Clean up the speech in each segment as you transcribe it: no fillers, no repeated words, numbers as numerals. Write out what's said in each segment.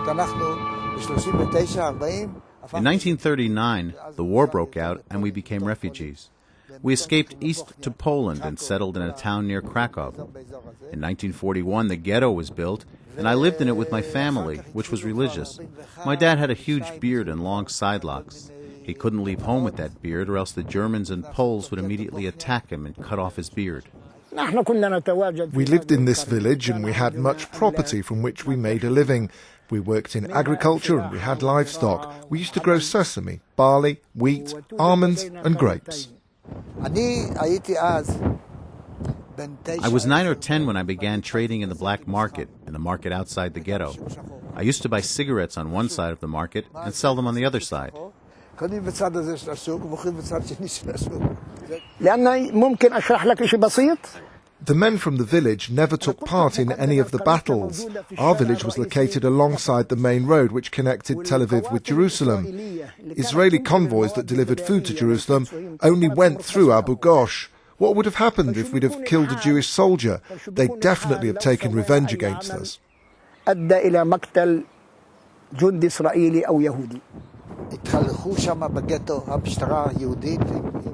In 1939, the war broke out and we became refugees. We escaped east to Poland and settled in a town near Krakow. In 1941, the ghetto was built, and I lived in it with my family, which was religious. My dad had a huge beard and long sidelocks. He couldn't leave home with that beard, or else the Germans and Poles would immediately attack him and cut off his beard. We lived in this village and we had much property from which we made a living. We worked in agriculture and we had livestock. We used to grow sesame, barley, wheat, almonds and grapes. I was 9 or 10 when I began trading in the black market, in the market outside the ghetto. I used to buy cigarettes on one side of the market and sell them on the other side. The men from the village never took part in any of the battles. Our village was located alongside the main road which connected Tel Aviv with Jerusalem. Israeli convoys that delivered food to Jerusalem only went through Abu Ghosh. What would have happened if we'd have killed a Jewish soldier? They'd definitely have taken revenge against us.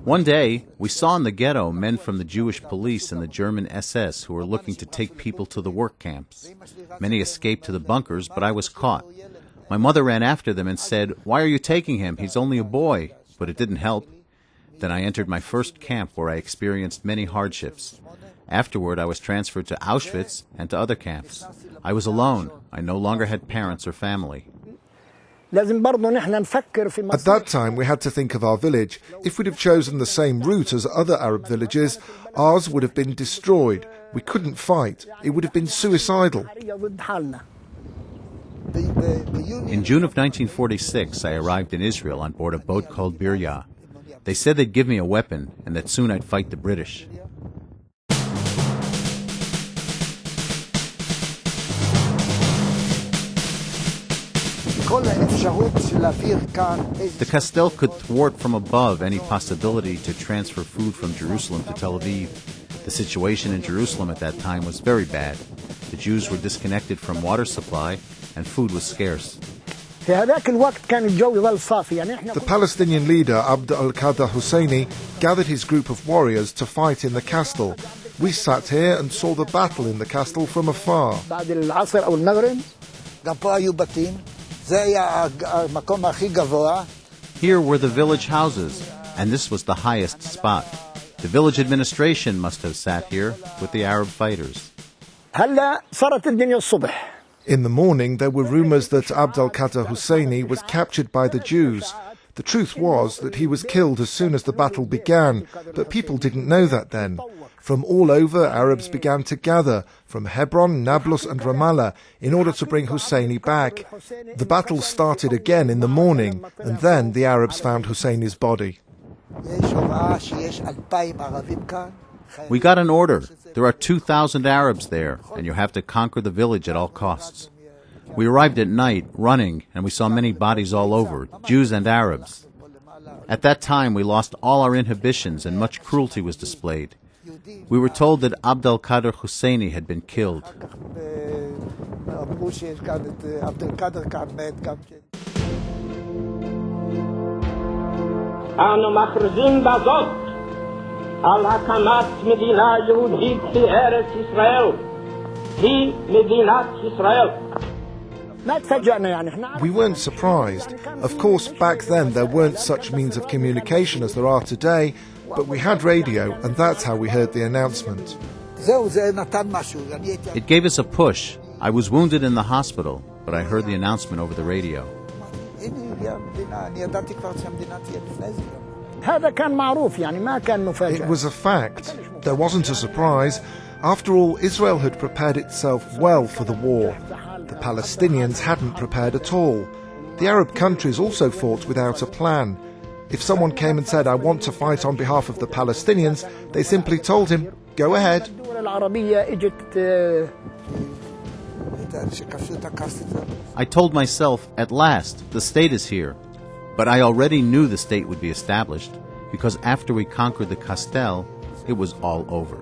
One day, we saw in the ghetto men from the Jewish police and the German SS who were looking to take people to the work camps. Many escaped to the bunkers, but I was caught. My mother ran after them and said, "Why are you taking him? He's only a boy." But it didn't help. Then I entered my first camp where I experienced many hardships. Afterward, I was transferred to Auschwitz and to other camps. I was alone. I no longer had parents or family. At that time, we had to think of our village. If we'd have chosen the same route as other Arab villages, ours would have been destroyed. We couldn't fight. It would have been suicidal. In June of 1946, I arrived in Israel on board a boat called Birya. They said they'd give me a weapon and that soon I'd fight the British. The Castell could thwart from above any possibility to transfer food from Jerusalem to Tel Aviv. The situation in Jerusalem at that time was very bad. The Jews were disconnected from water supply and food was scarce. The Palestinian leader Abd al-Qadir Husseini gathered his group of warriors to fight in the Castell. We sat here and saw the battle in the Castell from afar. Here were the village houses, and this was the highest spot. The village administration must have sat here with the Arab fighters. In the morning, there were rumors that Abd al-Qadir Husseini was captured by the Jews. The truth was that he was killed as soon as the battle began, but people didn't know that then. From all over, Arabs began to gather, from Hebron, Nablus and Ramallah, in order to bring Husseini back. The battle started again in the morning, and then the Arabs found Husseini's body. We got an order. There are 2,000 Arabs there, and you have to conquer the village at all costs. We arrived at night, running, and we saw many bodies all over, Jews and Arabs. At that time, we lost all our inhibitions, and much cruelty was displayed. We were told that Abd al-Qadir Husseini had been killed. We weren't surprised. Of course, back then there weren't such means of communication as there are today, but we had radio, and that's how we heard the announcement. It gave us a push. I was wounded in the hospital, but I heard the announcement over the radio. It was a fact. There wasn't a surprise. After all, Israel had prepared itself well for the war. The Palestinians hadn't prepared at all. The Arab countries also fought without a plan. If someone came and said, "I want to fight on behalf of the Palestinians," they simply told him, "Go ahead." I told myself, at last, the state is here. But I already knew the state would be established, because after we conquered the Castell, it was all over.